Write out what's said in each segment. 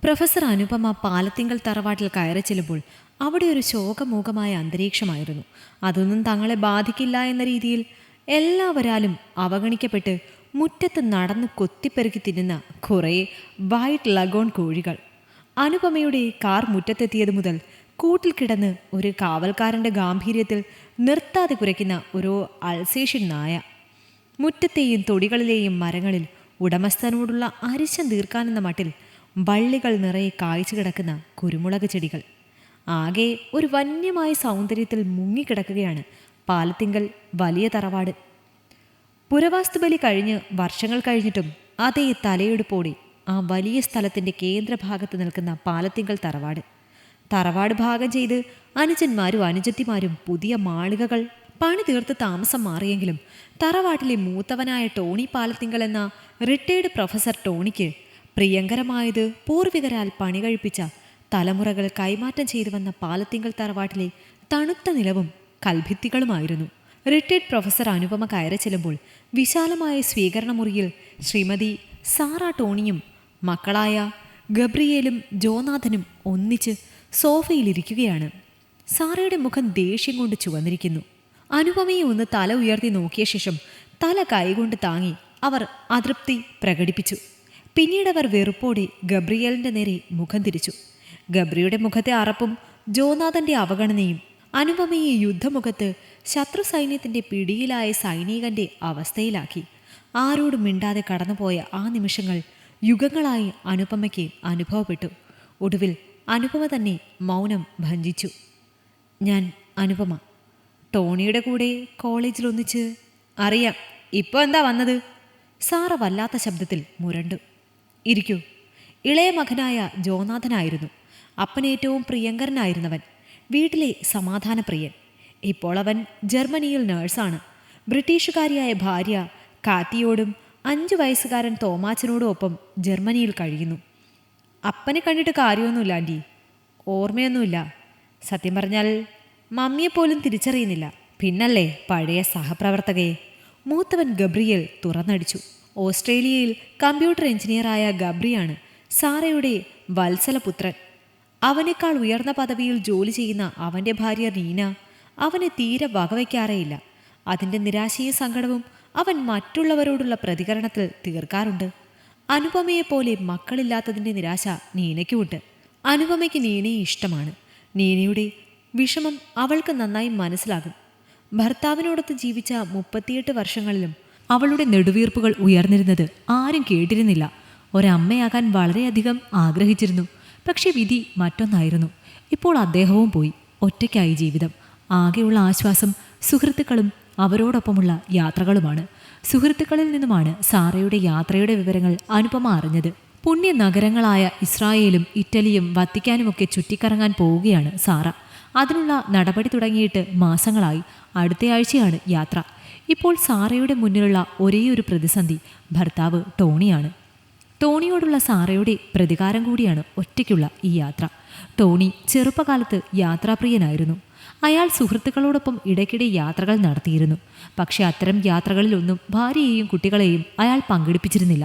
Professor Anupama Palathingal തറവാട്ടിൽ കയറി ചെല്ലുമ്പോൾ അവിടെ ഒരു ശോകമൂകമായ അന്തരീക്ഷമായിരുന്നു. അതൊന്നും തങ്ങളെ ബാധിക്കില്ല എന്ന രീതിയിൽ എല്ലാവരാലും അവഗണിക്കപ്പെട്ട് മുറ്റത്ത് നടന്ന് കൊത്തിപ്പെറുക്കി തിന്നുന്ന കുറേ വൈറ്റ് ലഗോൺ കോഴികൾ. അനുപമയുടെ കാർ മുറ്റത്തെത്തിയത് മുതൽ കൂട്ടിൽ കിടന്ന് ഒരു കാവൽക്കാരൻ്റെ ഗാംഭീര്യത്തിൽ നിർത്താതെ കുരയ്ക്കുന്ന ഒരു അൾസേഷ്യൻ നായ. മുറ്റത്തെയും തൊടികളിലെയും മരങ്ങളിൽ ഉടമസ്ഥനോടുള്ള അരിശം തീർക്കാനെന്ന മട്ടിൽ വള്ളികൾ നിറയെ കായ്ച്ചു കിടക്കുന്ന കുരുമുളക് ചെടികൾ. ആകെ ഒരു വന്യമായ സൗന്ദര്യത്തിൽ മുങ്ങിക്കിടക്കുകയാണ് പാലത്തിങ്കൽ വലിയ തറവാട്. പുരവാസ്തുബലി കഴിഞ്ഞ് വർഷങ്ങൾ കഴിഞ്ഞിട്ടും അതേ തലയെടുപ്പോടെ ആ വലിയ സ്ഥലത്തിൻ്റെ കേന്ദ്രഭാഗത്ത് നിൽക്കുന്ന പാലത്തിങ്കൽ തറവാട് ഭാഗം ചെയ്ത് അനുജന്മാരും അനുജത്തിമാരും പുതിയ മാളികകൾ പണി തീർത്ത് താമസം മാറിയെങ്കിലും തറവാട്ടിലെ മൂത്തവനായ ടോണി പാലത്തിങ്കൽ എന്ന റിട്ടയേർഡ് പ്രൊഫസർ ടോണിക്ക് പ്രിയങ്കരമായത് പൂർവികരാൽ പണി കഴിപ്പിച്ച തലമുറകൾ കൈമാറ്റം ചെയ്തു വന്ന പാലത്തിങ്കൽ തറവാട്ടിലെ തണുത്ത നിലവും കൽഭിത്തികളുമായിരുന്നു. റിട്ടയേർഡ് പ്രൊഫസർ അനുപമ കയറി ചെല്ലുമ്പോൾ വിശാലമായ സ്വീകരണ മുറിയിൽ ശ്രീമതി സാറ ടോണിയും മക്കളായ ഗബ്രിയേലും ജോനാഥനും ഒന്നിച്ച് സോഫയിലിരിക്കുകയാണ്. സാറയുടെ മുഖം ദേഷ്യം കൊണ്ട് ചുവന്നിരിക്കുന്നു. അനുപമയെ ഒന്ന് തല ഉയർത്തി നോക്കിയ ശേഷം തല കൈകൊണ്ട് താങ്ങി അവർ അതൃപ്തി പ്രകടിപ്പിച്ചു. പിന്നീടവർ വെറുപ്പോടെ ഗബ്രിയേലിൻ്റെ നേരെ മുഖം തിരിച്ചു. ഗബ്രിയുടെ മുഖത്തെ അറപ്പും ജോനാഥൻ്റെ അവഗണനയും അനുപമയെ യുദ്ധമുഖത്ത് ശത്രു സൈന്യത്തിൻ്റെ പിടിയിലായ സൈനികൻ്റെ അവസ്ഥയിലാക്കി. ആരോടും മിണ്ടാതെ കടന്നുപോയ ആ നിമിഷങ്ങൾ യുഗങ്ങളായി അനുപമയ്ക്ക് അനുഭവപ്പെട്ടു. ഒടുവിൽ അനുപമ തന്നെ മൗനം ഭഞ്ജിച്ചു. ഞാൻ അനുപമ, ടോണിയുടെ കൂടെ കോളേജിലൊന്നിച്ച്. അറിയാം, ഇപ്പോൾ എന്താ വന്നത്? സാറ വല്ലാത്ത ശബ്ദത്തിൽ മുരണ്ടു. ഇരിക്കൂ. ഇളയ മകനായ ജോനാഥനായിരുന്നു അപ്പനേറ്റവും പ്രിയങ്കരനായിരുന്നവൻ, വീട്ടിലെ സമാധാനപ്രിയൻ. ഇപ്പോൾ അവൻ ജർമ്മനിയിൽ നേഴ്സാണ്. ബ്രിട്ടീഷുകാരിയായ ഭാര്യ കാത്തിയോടും 5 വയസ്സുകാരൻ തോമാച്ചനോടും ഒപ്പം ജർമ്മനിയിൽ കഴിയുന്നു. അപ്പനെ കണ്ടിട്ട് കാര്യമൊന്നുമില്ല ആൻറ്റി. ഓർമ്മയൊന്നുമില്ല. സത്യം പറഞ്ഞാൽ മമ്മിയെപ്പോലും തിരിച്ചറിയുന്നില്ല. പിന്നല്ലേ പഴയ സഹപ്രവർത്തകയെ. മൂത്തവൻ ഗബ്രിയേൽ തുറന്നടിച്ചു. ഓസ്ട്രേലിയയിൽ കമ്പ്യൂട്ടർ എഞ്ചിനീയറായ ഗബ്രിയാണ് സാറയുടെ വത്സലപുത്രൻ. അവനേക്കാൾ ഉയർന്ന പദവിയിൽ ജോലി ചെയ്യുന്ന അവൻ്റെ ഭാര്യ നീന അവനെ തീരെ വകവയ്ക്കാറേയില്ല. അതിൻ്റെ നിരാശയും സങ്കടവും അവൻ മറ്റുള്ളവരോടുള്ള പ്രതികരണത്തിൽ തീർക്കാറുണ്ട്. അനുപമയെപ്പോലെ മക്കളില്ലാത്തതിൻ്റെ നിരാശ നീനയ്ക്കുമുണ്ട്. അനുപമയ്ക്ക് നീനയെ ഇഷ്ടമാണ്. നീനയുടെ വിഷമം അവൾക്ക് നന്നായി മനസ്സിലാകും. ഭർത്താവിനോടൊത്ത് ജീവിച്ച 38 വർഷങ്ങളിലും അവളുടെ നെടുവീർപ്പുകൾ ഉയർന്നിരുന്നത് ആരും കേട്ടിരുന്നില്ല. ഒരമ്മയാകാൻ വളരെയധികം ആഗ്രഹിച്ചിരുന്നു. പക്ഷെ വിധി മറ്റൊന്നായിരുന്നു. ഇപ്പോൾ അദ്ദേഹവും പോയി. ഒറ്റയ്ക്കായി ജീവിതം. ആകെയുള്ള ആശ്വാസം സുഹൃത്തുക്കളും അവരോടൊപ്പമുള്ള യാത്രകളുമാണ്. സുഹൃത്തുക്കളിൽ നിന്നുമാണ് സാറയുടെ യാത്രയുടെ വിവരങ്ങൾ അനുപമ അറിഞ്ഞത്. പുണ്യ നഗരങ്ങളായ ഇസ്രായേലും ഇറ്റലിയും വത്തിക്കാനുമൊക്കെ ചുറ്റിക്കറങ്ങാൻ പോവുകയാണ് സാറ. അതിനുള്ള നടപടി തുടങ്ങിയിട്ട് മാസങ്ങളായി. അടുത്തയാഴ്ചയാണ് യാത്ര. ഇപ്പോൾ സാറയുടെ മുന്നിലുള്ള ഒരേയൊരു പ്രതിസന്ധി ഭർത്താവ് ടോണിയാണ്. ടോണിയോടുള്ള സാറയുടെ പ്രതികാരം കൂടിയാണ് ഒറ്റയ്ക്കുള്ള ഈ യാത്ര. ടോണി ചെറുപ്പകാലത്ത് യാത്രാപ്രിയനായിരുന്നു. അയാൾ സുഹൃത്തുക്കളോടൊപ്പം ഇടയ്ക്കിടെ യാത്രകൾ നടത്തിയിരുന്നു. പക്ഷേ അത്തരം യാത്രകളിലൊന്നും ഭാര്യയെയും കുട്ടികളെയും അയാൾ പങ്കെടുപ്പിച്ചിരുന്നില്ല.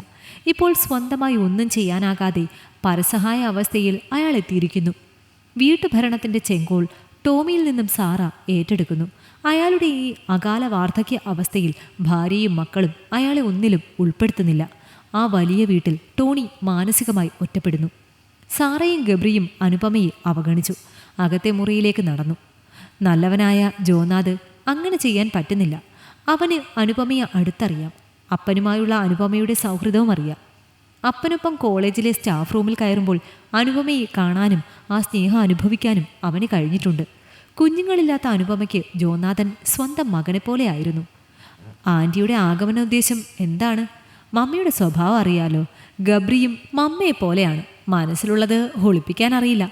ഇപ്പോൾ സ്വന്തമായി ഒന്നും ചെയ്യാനാകാതെ പരസഹായ അവസ്ഥയിൽ അയാൾ എത്തിയിരിക്കുന്നു. വീട്ടുഭരണത്തിൻ്റെ ചെങ്കോൾ ടോമിയിൽ നിന്നും സാറ ഏറ്റെടുക്കുന്നു. അയാളുടെ ഈ അകാല വാർദ്ധക്യ അവസ്ഥയിൽ ഭാര്യയും മക്കളും അയാളെ ഒന്നിലും ഉൾപ്പെടുത്തുന്നില്ല. ആ വലിയ വീട്ടിൽ ടോണി മാനസികമായി ഒറ്റപ്പെടുന്നു. സാറയും ഗബ്രിയും അനുപമയെ അവഗണിച്ചു. അകത്തെ മുറിയിലേക്ക് നടന്നു. നല്ലവനായ ജോനാഥ് അങ്ങനെ ചെയ്യാൻ പറ്റുന്നില്ല. അവന് അനുപമയെ അടുത്തറിയാം. അപ്പനുമായുള്ള അനുപമയുടെ സൗഹൃദവും അറിയാം. അപ്പനൊപ്പം കോളേജിലെ സ്റ്റാഫ് റൂമിൽ കയറുമ്പോൾ അനുപമയെ കാണാനും ആ സ്നേഹം അനുഭവിക്കാനും അവന് കഴിഞ്ഞിട്ടുണ്ട്. കുഞ്ഞുങ്ങളില്ലാത്ത അനുപമയ്ക്ക് ജോനാഥൻ സ്വന്തം മകനെ പോലെ ആയിരുന്നു. ആൻറ്റിയുടെ ആഗമനോദ്ദേശം എന്താണ്? മമ്മിയുടെ സ്വഭാവം അറിയാലോ. ഗബ്രിയും മമ്മയെ പോലെയാണ്. മനസ്സിലുള്ളത് ഒളിപ്പിക്കാൻ അറിയില്ല.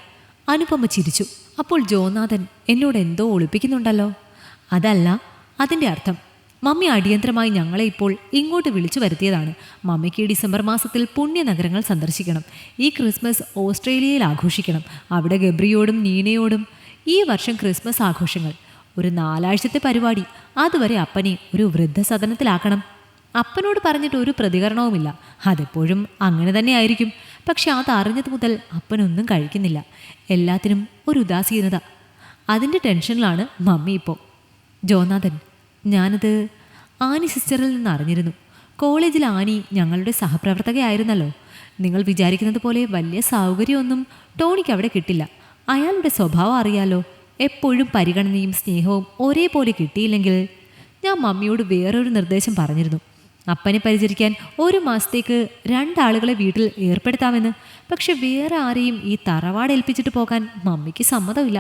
അനുപമ ചിരിച്ചു. അപ്പോൾ ജോനാഥൻ എന്നോട് എന്തോ ഒളിപ്പിക്കുന്നുണ്ടല്ലോ. അതല്ല അതിൻ്റെ അർത്ഥം. മമ്മി അടിയന്തരമായി ഞങ്ങളെ ഇപ്പോൾ ഇങ്ങോട്ട് വിളിച്ചു വരുത്തിയതാണ്. മമ്മിക്ക് ഡിസംബർ മാസത്തിൽ പുണ്യനഗരങ്ങൾ സന്ദർശിക്കണം. ഈ ക്രിസ്മസ് ഓസ്ട്രേലിയയിൽ ആഘോഷിക്കണം. അവിടെ ഗബ്രിയോടും നീനയോടും. ഈ വർഷം ക്രിസ്മസ് ആഘോഷങ്ങൾ ഒരു 4 ആഴ്ചത്തെ പരിപാടി. അതുവരെ അപ്പനെ ഒരു വൃദ്ധസദനത്തിലാക്കണം. അപ്പനോട് പറഞ്ഞിട്ട് ഒരു പ്രതികരണവുമില്ല. അതെപ്പോഴും അങ്ങനെ തന്നെ ആയിരിക്കും. പക്ഷെ അതറിഞ്ഞത് മുതൽ അപ്പനൊന്നും കഴിക്കുന്നില്ല. എല്ലാത്തിനും ഒരു ഉദാസീനത. അതിൻ്റെ ടെൻഷനിലാണ് മമ്മി ഇപ്പോൾ. ജോനാഥൻ, ഞാനത് ആനി സിസ്റ്ററിൽ നിന്ന് അറിഞ്ഞിരുന്നു. കോളേജിൽ ആനി ഞങ്ങളുടെ സഹപ്രവർത്തകയായിരുന്നല്ലോ. നിങ്ങൾ വിചാരിക്കുന്നത് പോലെ വലിയ സൗകര്യമൊന്നും ടോണിക്ക് അവിടെ കിട്ടില്ല. അയാളുടെ സ്വഭാവം അറിയാലോ. എപ്പോഴും പരിഗണനയും സ്നേഹവും ഒരേപോലെ കിട്ടിയില്ലെങ്കിൽ. ഞാൻ മമ്മിയോട് വേറൊരു നിർദ്ദേശം പറഞ്ഞിരുന്നു. അപ്പനെ പരിചരിക്കാൻ 1 മാസത്തേക്ക് 2 ആളുകളെ വീട്ടിൽ ഏർപ്പെടുത്താമെന്ന്. പക്ഷെ വേറെ ആരെയും ഈ തറവാട് ഏൽപ്പിച്ചിട്ട് പോകാൻ മമ്മിക്ക് സമ്മതമില്ല.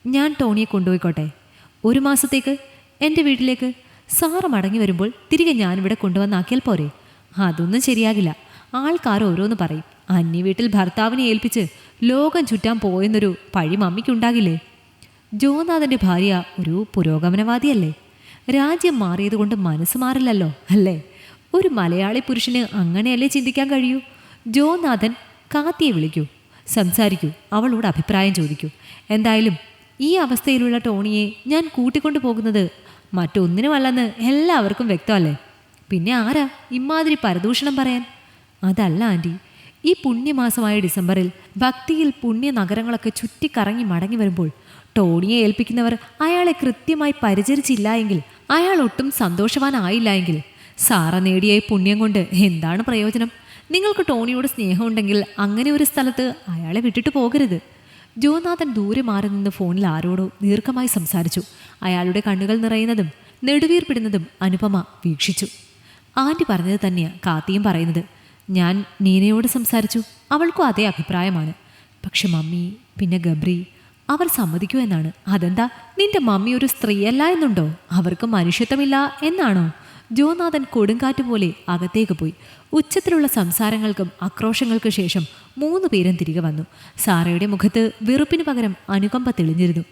ഞാൻ ടോണിയെ കൊണ്ടുപോയിക്കോട്ടെ 1 മാസത്തേക്ക് എൻ്റെ വീട്ടിലേക്ക്. സാറ് മടങ്ങി വരുമ്പോൾ തിരികെ ഞാനിവിടെ കൊണ്ടുവന്നാക്കിയാൽ പോരെ? അതൊന്നും ശരിയാകില്ല. ആൾക്കാർ ഓരോന്ന് പറയും. അന്യ വീട്ടിൽ ഭർത്താവിനെ ഏൽപ്പിച്ച് ലോകം ചുറ്റാൻ പോയെന്നൊരു പഴി മമ്മിക്കുണ്ടാകില്ലേ? ജോനാഥൻ്റെ ഭാര്യ ഒരു പുരോഗമനവാദിയല്ലേ? രാജ്യം മാറിയതുകൊണ്ട് മനസ്സ് മാറില്ലല്ലോ അല്ലേ? ഒരു മലയാളി പുരുഷന് അങ്ങനെയല്ലേ ചിന്തിക്കാൻ കഴിയൂ? ജോനാഥൻ കാത്തിയെ വിളിക്കൂ, സംസാരിക്കൂ, അവളോട് അഭിപ്രായം ചോദിക്കൂ. എന്തായാലും ഈ അവസ്ഥയിലുള്ള ടോണിയെ ഞാൻ കൂട്ടിക്കൊണ്ടു പോകുന്നത് മറ്റൊന്നിനുമല്ലെന്ന് എല്ലാവർക്കും വ്യക്തമല്ലേ? പിന്നെ ആരാ ഇമാതിരി പരദൂഷണം പറയാൻ? അതല്ല ആൻറ്റി, ഈ പുണ്യമാസമായ ഡിസംബറിൽ ഭക്തിയിൽ പുണ്യ നഗരങ്ങളൊക്കെ ചുറ്റിക്കറങ്ങി മടങ്ങി വരുമ്പോൾ ടോണിയെ ഏൽപ്പിക്കുന്നവർ അയാളെ കൃത്യമായി പരിചരിച്ചില്ല എങ്കിൽ, അയാൾ ഒട്ടും സന്തോഷവാനായില്ല എങ്കിൽ, സാറ നേടിയ ഈ പുണ്യം കൊണ്ട് എന്താണ് പ്രയോജനം? നിങ്ങൾക്ക് ടോണിയോട് സ്നേഹമുണ്ടെങ്കിൽ അങ്ങനെ ഒരു സ്ഥലത്ത് അയാളെ വിട്ടിട്ട് പോകരുത്. ജോനാഥൻ ദൂരെ മാറി നിന്ന് ഫോണിൽ ആരോടോ ദീർഘമായി സംസാരിച്ചു. അയാളുടെ കണ്ണുകൾ നിറയുന്നതും നെടുവീർപ്പിടുന്നതും അനുപമ വീക്ഷിച്ചു. ആൻറ്റി പറഞ്ഞത് തന്നെയാണ് കാത്തിയും പറയുന്നത്. ഞാൻ നീനയോട് സംസാരിച്ചു, അവൾക്കും അതേ അഭിപ്രായമാണ്. പക്ഷെ മമ്മി, പിന്നെ ഗബ്രി, അവർ സമ്മതിക്കൂ എന്നാണ്. അതെന്താ, നിന്റെ മമ്മി ഒരു സ്ത്രീയല്ല എന്നുണ്ടോ? അവർക്ക് മനുഷ്യത്വമില്ല എന്നാണോ? ജോനാഥൻ കൊടുങ്കാറ്റ് പോലെ അകത്തേക്ക് പോയി. ഉച്ചത്തിലുള്ള സംസാരങ്ങൾക്കും ആക്രോശങ്ങൾക്കും ശേഷം 3 പേരും തിരികെ വന്നു. സാറയുടെ മുഖത്ത് വെറുപ്പിന് പകരം അനുകമ്പ തെളിഞ്ഞിരുന്നു.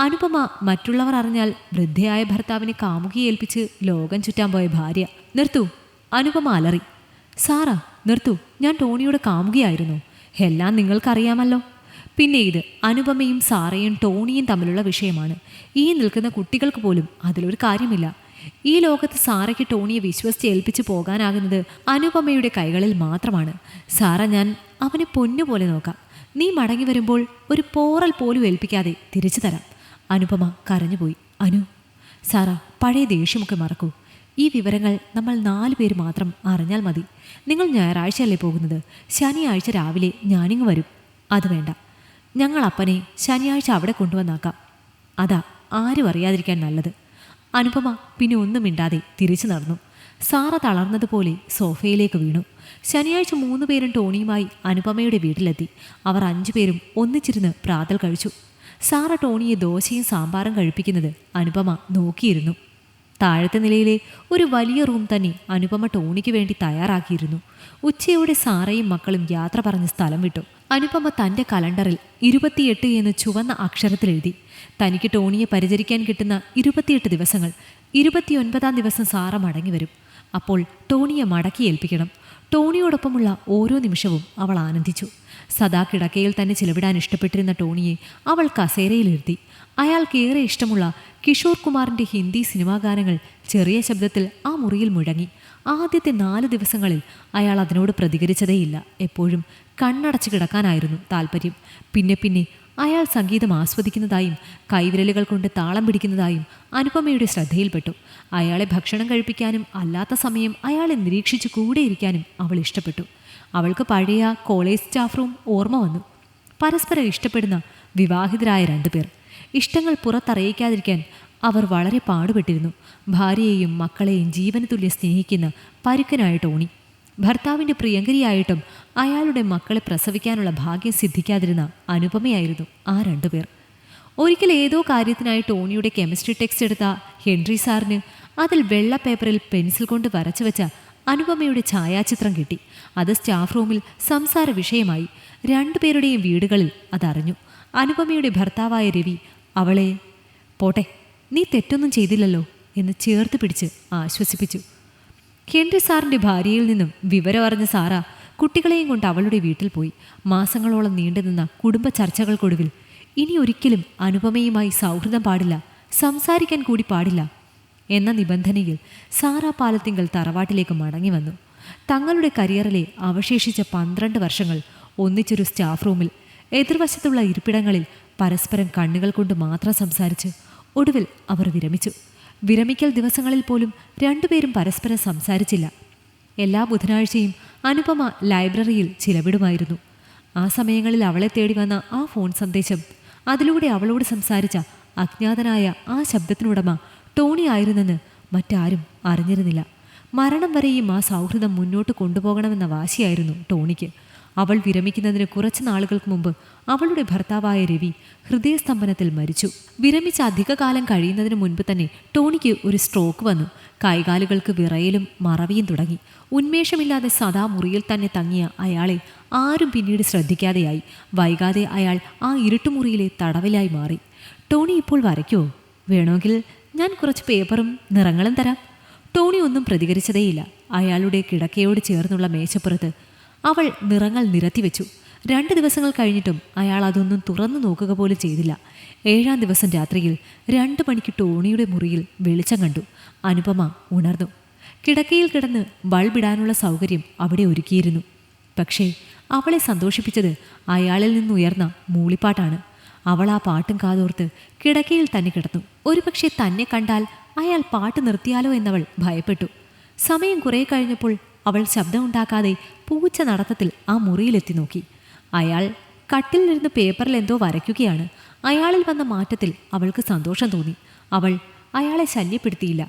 അനുപമ മറ്റുള്ളവർ അറിഞ്ഞാൽ വൃദ്ധയായ ഭർത്താവിനെ കാമുകിയെ ഏൽപ്പിച്ച് ലോകം ചുറ്റാൻ പോയ ഭാര്യ. നിർത്തൂ, അനുപമ അലറി. സാറാ നിർത്തൂ, ഞാൻ ടോണിയുടെ കാമുകിയായിരുന്നു. എല്ലാം നിങ്ങൾക്കറിയാമല്ലോ. പിന്നെ ഇത് അനുപമയും സാറയും ടോണിയും തമ്മിലുള്ള വിഷയമാണ്. ഈ നിൽക്കുന്ന കുട്ടികൾക്ക് പോലും അതിലൊരു കാര്യമില്ല. ഈ ലോകത്ത് സാറയ്ക്ക് ടോണിയെ വിശ്വസിച്ച് ഏൽപ്പിച്ച് പോകാനാകുന്നത് അനുപമയുടെ കൈകളിൽ മാത്രമാണ്. സാറ, ഞാൻ അവനെ പൊന്നുപോലെ നോക്കാം. നീ മടങ്ങി വരുമ്പോൾ ഒരു പോറൽ പോലും ഏൽപ്പിക്കാതെ തിരിച്ചു തരാം. അനുപമ കരഞ്ഞുപോയി. സാറ, പഴയ ദേഷ്യമൊക്കെ മറക്കൂ. ഈ വിവരങ്ങൾ നമ്മൾ 4 പേര് മാത്രം അറിഞ്ഞാൽ മതി. നിങ്ങൾ ഞായറാഴ്ചയല്ലേ പോകുന്നത്? ശനിയാഴ്ച രാവിലെ ഞാനിങ്ങ് വരും. അത് വേണ്ട, ഞങ്ങൾ അപ്പനെ ശനിയാഴ്ച അവിടെ കൊണ്ടുവന്നാക്കാം. അതാ ആരും അറിയാതിരിക്കാൻ നല്ലത്. അനുപമ പിന്നെ ഒന്നും മിണ്ടാതെ തിരിച്ചു നടന്നു. സാറ തളർന്നതുപോലെ സോഫയിലേക്ക് വീണു. ശനിയാഴ്ച 3 പേരും ടോണിയുമായി അനുപമയുടെ വീട്ടിലെത്തി. അവർ 5 പേരും ഒന്നിച്ചിരുന്ന് പ്രാതൽ കഴിച്ചു. സാറ ടോണിയെ ദോശയും സാമ്പാറും കഴിപ്പിക്കുന്നത് അനുപമ നോക്കിയിരുന്നു. താഴത്തെ നിലയിലെ ഒരു വലിയ റൂം തന്നെ അനുപമ ടോണിക്ക് വേണ്ടി തയ്യാറാക്കിയിരുന്നു. ഉച്ചയോടെ സാറയും മക്കളും യാത്ര പറഞ്ഞ് സ്ഥലം വിട്ടു. അനുപമ തൻ്റെ കലണ്ടറിൽ 28 എന്ന് ചുവന്ന അക്ഷരത്തിലെഴുതി. തനിക്ക് ടോണിയെ പരിചരിക്കാൻ കിട്ടുന്ന 28 ദിവസങ്ങൾ. 29-ാം ദിവസം സാറ മടങ്ങി വരും. അപ്പോൾ ടോണിയെ മടക്കി ഏൽപ്പിക്കണം. ടോണിയോടൊപ്പമുള്ള ഓരോ നിമിഷവും അവൾ ആനന്ദിച്ചു. സദാ കിടക്കയിൽ തന്നെ ചിലവിടാൻ ഇഷ്ടപ്പെട്ടിരുന്ന ടോണിയെ അവൾ കസേരയിലിരുത്തി. അയാൾക്കേറെ ഇഷ്ടമുള്ള കിഷോർ കുമാറിൻ്റെ ഹിന്ദി സിനിമാ ഗാനങ്ങൾ ചെറിയ ശബ്ദത്തിൽ ആ മുറിയിൽ മുഴങ്ങി. ആദ്യത്തെ 4 ദിവസങ്ങളിൽ അയാൾ അതിനോട് പ്രതികരിച്ചതേയില്ല. എപ്പോഴും കണ്ണടച്ച് കിടക്കാനായിരുന്നു താല്പര്യം. പിന്നെ പിന്നെ അയാൾ സംഗീതം ആസ്വദിക്കുന്നതായും കൈവിരലുകൾ കൊണ്ട് താളം പിടിക്കുന്നതായും അനുപമയുടെ ശ്രദ്ധയിൽപ്പെട്ടു. അയാളെ ഭക്ഷണം കഴിപ്പിക്കാനും അല്ലാത്ത സമയം അയാളെ നിരീക്ഷിച്ചു കൂടെയിരിക്കാനും അവൾ ഇഷ്ടപ്പെട്ടു. അവൾക്ക് പഴയ കോളേജ് സ്റ്റാഫ് റൂം ഓർമ്മ വന്നു. പരസ്പരം ഇഷ്ടപ്പെടുന്ന വിവാഹിതരായ 2 പേർ. ഇഷ്ടങ്ങൾ പുറത്തറിയിക്കാതിരിക്കാൻ അവർ വളരെ പാടുപെട്ടിരുന്നു. ഭാര്യയെയും മക്കളെയും ജീവന് തുല്യം സ്നേഹിക്കുന്ന പരുക്കനായ ടോണി. ഭർത്താവിൻ്റെ പ്രിയങ്കരിയായിട്ടും അയാളുടെ മക്കളെ പ്രസവിക്കാനുള്ള ഭാഗ്യം സിദ്ധിക്കാതിരുന്ന അനുപമയായിരുന്നു ആ 2 പേർ. ഒരിക്കൽ ഏതോ കാര്യത്തിനായി ടോണിയുടെ കെമിസ്ട്രി ടെക്സ്റ്റ് എടുത്ത ഹെൻറി സാറിന് അതിൽ വെള്ള പേപ്പറിൽ പെൻസിൽ കൊണ്ട് വരച്ചു വെച്ച അനുപമയുടെ ഛായാചിത്രം കിട്ടി. അത് സ്റ്റാഫ് റൂമിൽ സംസാര വിഷയമായി. 2 പേരുടെയും വീടുകളിൽ അതറിഞ്ഞു. അനുപമയുടെ ഭർത്താവായ രവി അവളെ, പോട്ടെ, നീ തെറ്റൊന്നും ചെയ്തില്ലല്ലോ എന്ന് ചേർത്ത് പിടിച്ച് ആശ്വസിപ്പിച്ചു. ഹെൻറി സാറിൻ്റെ ഭാര്യയിൽ നിന്നും വിവരം അറിഞ്ഞ സാറ കുട്ടികളെയും കൊണ്ട് അവളുടെ വീട്ടിൽ പോയി. മാസങ്ങളോളം നീണ്ടുനിന്ന കുടുംബ ചർച്ചകൾക്കൊടുവിൽ ഇനി ഒരിക്കലും അനുപമയുമായി സൗഹൃദം പാടില്ല, സംസാരിക്കാൻ കൂടി പാടില്ല എന്ന നിബന്ധനയിൽ സാറ പാലത്തിങ്കൽ തറവാട്ടിലേക്ക് മടങ്ങി വന്നു. തങ്ങളുടെ കരിയറിലെ അവശേഷിച്ച 12 വർഷങ്ങൾ ഒന്നിച്ചൊരു സ്റ്റാഫ് റൂമിൽ എതിർവശത്തുള്ള ഇരിപ്പിടങ്ങളിൽ പരസ്പരം കണ്ണുകൾ കൊണ്ട് മാത്രം സംസാരിച്ച് ഒടുവിൽ അവർ വിരമിച്ചു. വിരമിക്കൽ ദിവസങ്ങളിൽ പോലും രണ്ടുപേരും പരസ്പരം സംസാരിച്ചില്ല. എല്ലാ ബുധനാഴ്ചയും അനുപമ ലൈബ്രറിയിൽ ചിലവിടുമായിരുന്നു. ആ സമയങ്ങളിൽ അവളെ തേടി വന്ന ആ ഫോൺ സന്ദേശം, അതിലൂടെ അവളോട് സംസാരിച്ച അജ്ഞാതനായ ആ ശബ്ദത്തിനുടമ ടോണി ആയിരുന്നെന്ന് മറ്റാരും അറിഞ്ഞിരുന്നില്ല. മരണം വരെയും ആ സൗഹൃദം മുന്നോട്ട് കൊണ്ടുപോകണമെന്ന വാശിയായിരുന്നു ടോണിക്ക്. അവൾ വിരമിക്കുന്നതിന് കുറച്ച് നാളുകൾക്ക് മുമ്പ് അവളുടെ ഭർത്താവായ രവി ഹൃദയസ്തംഭനത്തിൽ മരിച്ചു. വിരമിച്ച അധികകാലം കഴിയുന്നതിന് മുൻപ് തന്നെ ടോണിക്ക് ഒരു സ്ട്രോക്ക് വന്നു. കൈകാലുകൾക്ക് വിറയലും മറവിയും തുടങ്ങി. ഉന്മേഷമില്ലാതെ സദാ മുറിയിൽ തന്നെ തങ്ങിയ അയാളെ ആരും പിന്നീട് ശ്രദ്ധിക്കാതെയായി. വൈകാതെ അയാൾ ആ ഇരുട്ടുമുറിയിലെ തടവിലായി മാറി. ടോണി ഇപ്പോൾ വരയ്ക്കുമോ? വേണമെങ്കിൽ ഞാൻ കുറച്ച് പേപ്പറും നിറങ്ങളും തരാം. ടോണി ഒന്നും പ്രതികരിച്ചതേയില്ല. അയാളുടെ കിടക്കയോട് ചേർന്നുള്ള മേശപ്പുറത്ത് അവൾ നിറങ്ങൾ നിരത്തിവെച്ചു. 2 ദിവസങ്ങൾ കഴിഞ്ഞിട്ടും അയാൾ അതൊന്നും തുറന്നു നോക്കുക പോലും ചെയ്തില്ല. 7-ാം ദിവസം രാത്രിയിൽ 2 മണിക്ക് ടോണിയുടെ മുറിയിൽ വെളിച്ചം കണ്ടു. അനുപമ ഉണർന്നു. കിടക്കയിൽ കിടന്ന് ബൾബിടാനുള്ള സൗകര്യം അവിടെ ഒരുക്കിയിരുന്നു. പക്ഷേ അവളെ സന്തോഷിപ്പിച്ചത് അയാളിൽ നിന്നുയർന്ന മൂളിപ്പാട്ടാണ്. അവൾ ആ പാട്ടും കാതോർത്ത് കിടക്കയിൽ തന്നെ കിടന്നു. ഒരുപക്ഷെ തന്നെ കണ്ടാൽ അയാൾ പാട്ട് നിർത്തിയാലോ എന്നവൾ ഭയപ്പെട്ടു. സമയം കുറേ കഴിഞ്ഞപ്പോൾ അവൾ ശബ്ദമുണ്ടാക്കാതെ പൂച്ച നടത്തത്തിൽ ആ മുറിയിലെത്തി നോക്കി. അയാൾ കട്ടിലിരുന്ന് പേപ്പറിൽ എന്തോ വരയ്ക്കുകയാണ്. അയാളിൽ വന്ന മാറ്റത്തിൽ അവൾക്ക് സന്തോഷം തോന്നി. അവൾ അയാളെ ശല്യപ്പെടുത്തിയില്ല.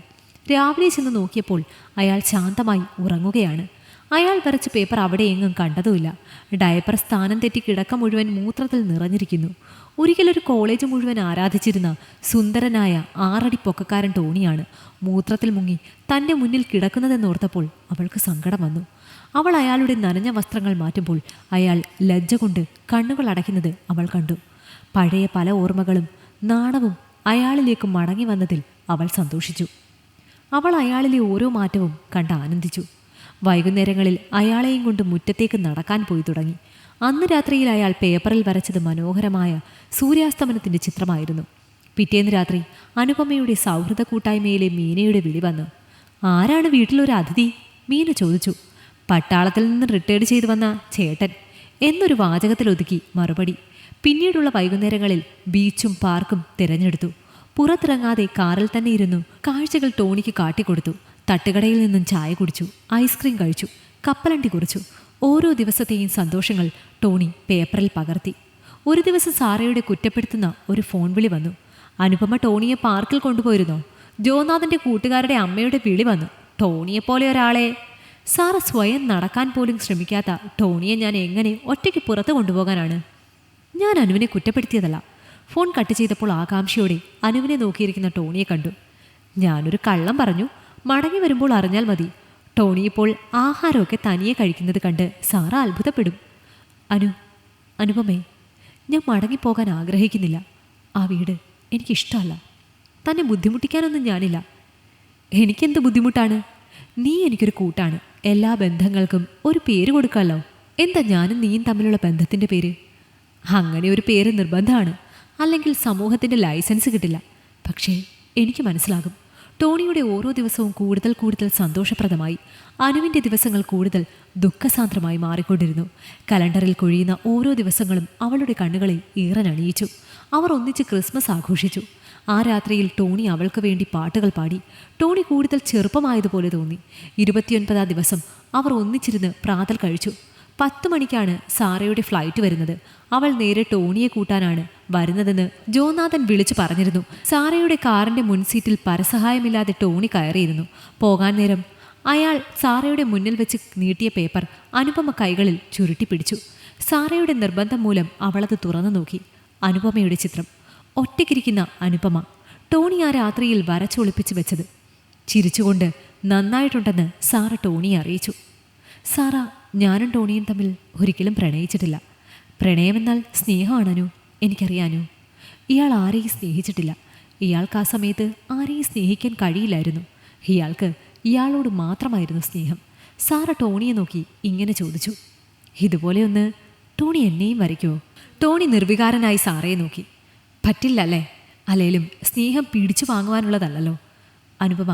രാവിലെ ചെന്ന് നോക്കിയപ്പോൾ അയാൾ ശാന്തമായി ഉറങ്ങുകയാണ്. അയാൾ വരച്ച പേപ്പർ അവിടെ എങ്ങും കണ്ടതുമില്ല. ഡയപ്പർ സ്ഥാനം തെറ്റി കിടക്ക മുഴുവൻ മൂത്രത്തിൽ നിറഞ്ഞിരിക്കുന്നു. ഒരിക്കലൊരു കോളേജ് മുഴുവൻ ആരാധിച്ചിരുന്ന സുന്ദരനായ 6 അടി പൊക്കക്കാരൻ ടോണിയാണ് മൂത്രത്തിൽ മുങ്ങി തൻ്റെ മുന്നിൽ കിടക്കുന്നതെന്നോർത്തപ്പോൾ അവൾക്ക് സങ്കടം വന്നു. അവൾ അയാളുടെ നനഞ്ഞ വസ്ത്രങ്ങൾ മാറ്റുമ്പോൾ അയാൾ ലജ്ജ കൊണ്ട് കണ്ണുകൾ അടയ്ക്കുന്നത് അവൾ കണ്ടു. പഴയ പല ഓർമ്മകളും നാണവും അയാളിലേക്ക് മടങ്ങി വന്നതിൽ അവൾ സന്തോഷിച്ചു. അവൾ അയാളിലെ ഓരോ മാറ്റവും കണ്ട് ആനന്ദിച്ചു. വൈകുന്നേരങ്ങളിൽ അയാളെയും കൊണ്ട് മുറ്റത്തേക്ക് നടക്കാൻ പോയി തുടങ്ങി. അന്ന് രാത്രിയിൽ അയാൾ പേപ്പറിൽ വരച്ചത് മനോഹരമായ സൂര്യാസ്തമനത്തിൻ്റെ ചിത്രമായിരുന്നു. പിറ്റേന്ന് രാത്രി അനുപമയുടെ സൗഹൃദ കൂട്ടായ്മയിലെ മീനയുടെ വിളി വന്നു. ആരാണ് വീട്ടിലൊരു അതിഥി? മീന ചോദിച്ചു. പട്ടാളത്തിൽ നിന്ന് റിട്ടയർഡ് ചെയ്തു വന്ന ചേട്ടൻ എന്നൊരു വാചകത്തിലൊതുക്കി മറുപടി. പിന്നീടുള്ള വൈകുന്നേരങ്ങളിൽ ബീച്ചും പാർക്കും തിരഞ്ഞെടുത്തു. പുറത്തിറങ്ങാതെ കാറിൽ തന്നെ ഇരുന്നു കാഴ്ചകൾ ടോണിക്ക് കാട്ടിക്കൊടുത്തു. തട്ടുകടയിൽ നിന്നും ചായ കുടിച്ചു, ഐസ്ക്രീം കഴിച്ചു, കപ്പലണ്ടി കുറിച്ചു. ഓരോ ദിവസത്തെയും സന്തോഷങ്ങൾ ടോണി പേപ്പറിൽ പകർത്തി. ഒരു ദിവസം സാറയുടെ കുറ്റപ്പെടുത്തുന്ന ഒരു ഫോൺ വിളി വന്നു. അനുപമ ടോണിയെ പാർക്കിൽ കൊണ്ടുപോയിരുന്നോ? ജോനാഥൻ്റെ കൂട്ടുകാരുടെ അമ്മയുടെ വിളി വന്നു. ടോണിയെപ്പോലെ ഒരാളെ. സാറ സ്വയം നടക്കാൻ പോലും ശ്രമിക്കാത്ത ടോണിയെ ഞാൻ എങ്ങനെ ഒറ്റയ്ക്ക് പുറത്ത് കൊണ്ടുപോകാനാണ്? ഞാൻ അനുവിനെ കുറ്റപ്പെടുത്തിയതല്ല. ഫോൺ കട്ട് ചെയ്തപ്പോൾ ആകാംക്ഷയോടെ അനുവിനെ നോക്കിയിരിക്കുന്ന ടോണിയെ കണ്ടു. ഞാനൊരു കള്ളം പറഞ്ഞു, മടങ്ങി വരുമ്പോൾ അറിഞ്ഞാൽ മതി. ടോണി ഇപ്പോൾ ആഹാരമൊക്കെ തനിയെ കഴിക്കുന്നത് കണ്ട് സാറ അത്ഭുതപ്പെടും. അനുപമേ, ഞാൻ മടങ്ങിപ്പോകാൻ ആഗ്രഹിക്കുന്നില്ല. ആ വീട് എനിക്കിഷ്ടമല്ല. തന്നെ ബുദ്ധിമുട്ടിക്കാനൊന്നും ഞാനില്ല. എനിക്കെന്ത് ബുദ്ധിമുട്ടാണ്? നീ എനിക്കൊരു കൂട്ടാണ്. എല്ലാ ബന്ധങ്ങൾക്കും ഒരു പേര് കൊടുക്കാമല്ലോ. എന്താ ഞാനും നീയും തമ്മിലുള്ള ബന്ധത്തിൻ്റെ പേര്? അങ്ങനെ ഒരു പേര് നിർബന്ധമാണ്. അല്ലെങ്കിൽ സമൂഹത്തിൻ്റെ ലൈസൻസ് കിട്ടില്ല. പക്ഷേ എനിക്ക് മനസ്സിലാകും. ടോണിയുടെ ഓരോ ദിവസവും കൂടുതൽ കൂടുതൽ സന്തോഷപ്രദമായി. അനുവിൻ്റെ ദിവസങ്ങൾ കൂടുതൽ ദുഃഖസാന്ദ്രമായി മാറിക്കൊണ്ടിരുന്നു. കലണ്ടറിൽ കൊഴിയുന്ന ഓരോ ദിവസങ്ങളും അവളുടെ കണ്ണുകളെ ഈറനണിയിച്ചു. അവർ ഒന്നിച്ച് ക്രിസ്മസ് ആഘോഷിച്ചു. ആ രാത്രിയിൽ ടോണി അവൾക്ക് വേണ്ടി പാട്ടുകൾ പാടി. ടോണി കൂടുതൽ ചെറുപ്പമായതുപോലെ തോന്നി. 29-ാം ദിവസം അവർ ഒന്നിച്ചിരുന്ന് പ്രാതൽ കഴിച്ചു. 10 മണിക്കാണ് സാറയുടെ ഫ്ലൈറ്റ് വരുന്നത്. അവൾ നേരെ ടോണിയെ കൂട്ടാനാണ് വരുന്നതെന്ന് ജോനാഥൻ വിളിച്ചു പറഞ്ഞിരുന്നു. സാറയുടെ കാറിൻ്റെ മുൻസീറ്റിൽ പരസഹായമില്ലാതെ ടോണി കയറിയിരുന്നു. പോകാൻ നേരം അയാൾ സാറയുടെ മുന്നിൽ വെച്ച് നീട്ടിയ പേപ്പർ അനുപമ കൈകളിൽ ചുരുട്ടിപ്പിടിച്ചു. സാറയുടെ നിർബന്ധം മൂലം അവളത് തുറന്നു നോക്കി. അനുപമയുടെ ചിത്രം. ഒറ്റയ്ക്കിരിക്കുന്ന അനുപമ. ടോണി ആ രാത്രിയിൽ വരച്ചൊളിപ്പിച്ച് വെച്ചത്. ചിരിച്ചുകൊണ്ട് നന്നായിട്ടുണ്ടെന്ന് സാറ ടോണിയെ അറിയിച്ചു. സാറ, ഞാനും ടോണിയും തമ്മിൽ ഒരിക്കലും പ്രണയിച്ചിട്ടില്ല. പ്രണയമെന്നാൽ സ്നേഹമാണനു. എനിക്കറിയാനു. ഇയാൾ ആരെയും സ്നേഹിച്ചിട്ടില്ല. ഇയാൾക്ക് ആ സമയത്ത് ആരെയും സ്നേഹിക്കാൻ കഴിയില്ലായിരുന്നു. ഇയാൾക്ക് ഇയാളോട് മാത്രമായിരുന്നു സ്നേഹം. സാറ ടോണിയെ നോക്കി ഇങ്ങനെ ചോദിച്ചു. ഇതുപോലെ ഒന്ന് ടോണി എന്നെയും വരയ്ക്കുമോ? ടോണി നിർവികാരനായി സാറയെ നോക്കി. പറ്റില്ല അല്ലേ? അല്ലേലും സ്നേഹം പിടിച്ചു വാങ്ങുവാനുള്ളതല്ലല്ലോ. അനുപമ,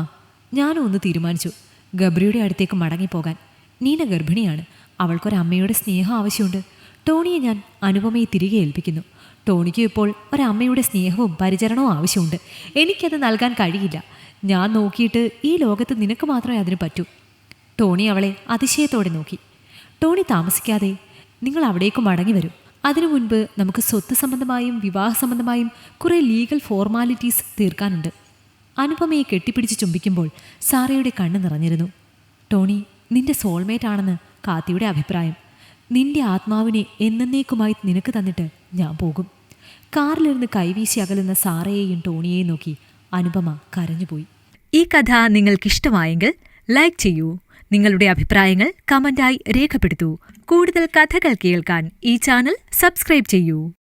ഞാനും ഒന്ന് തീരുമാനിച്ചു. ഗബ്രിയുടെ അടുത്തേക്ക് മടങ്ങിപ്പോകാൻ. നീന ഗർഭിണിയാണ്. അവൾക്കൊരമ്മയുടെ സ്നേഹം ആവശ്യമുണ്ട്. ടോണിയെ ഞാൻ അനുപമയെ തിരികെ ഏൽപ്പിക്കുന്നു. ടോണിക്ക് ഇപ്പോൾ ഒരമ്മയുടെ സ്നേഹവും പരിചരണവും ആവശ്യമുണ്ട്. എനിക്കത് നൽകാൻ കഴിയില്ല. ഞാൻ നോക്കിയിട്ട് ഈ ലോകത്ത് നിനക്ക് മാത്രമേ അതിന് പറ്റൂ. ടോണി അവളെ അതിശയത്തോടെ നോക്കി. ടോണി താമസിക്കാതെ നിങ്ങൾ അവിടേക്ക് മടങ്ങി വരും. അതിനു മുൻപ് നമുക്ക് സ്വത്ത് സംബന്ധമായും വിവാഹ സംബന്ധമായും കുറേ ലീഗൽ ഫോർമാലിറ്റീസ് തീർക്കാനുണ്ട്. അനുപമയെ കെട്ടിപ്പിടിച്ച് ചുംബിക്കുമ്പോൾ സാറയുടെ കണ്ണ് നിറഞ്ഞിരുന്നു. ടോണി നിന്റെ സോൾമേറ്റ് ആണെന്ന് കാത്തിയുടെ അഭിപ്രായം. നിന്റെ ആത്മാവിനെ എന്നേക്കുമായി നിനക്ക് തന്നിട്ട് ഞാൻ പോകും. കാറിലിരുന്ന് കൈവീശി അകലുന്ന സാറയെയും ടോണിയെയും നോക്കി അനുപമ കരഞ്ഞുപോയി. ഈ കഥ നിങ്ങൾക്കിഷ്ടമായെങ്കിൽ ലൈക്ക് ചെയ്യൂ. നിങ്ങളുടെ അഭിപ്രായങ്ങൾ കമന്റായി രേഖപ്പെടുത്തൂ. കൂടുതൽ കഥകൾ കേൾക്കാൻ ഈ ചാനൽ സബ്സ്ക്രൈബ് ചെയ്യൂ.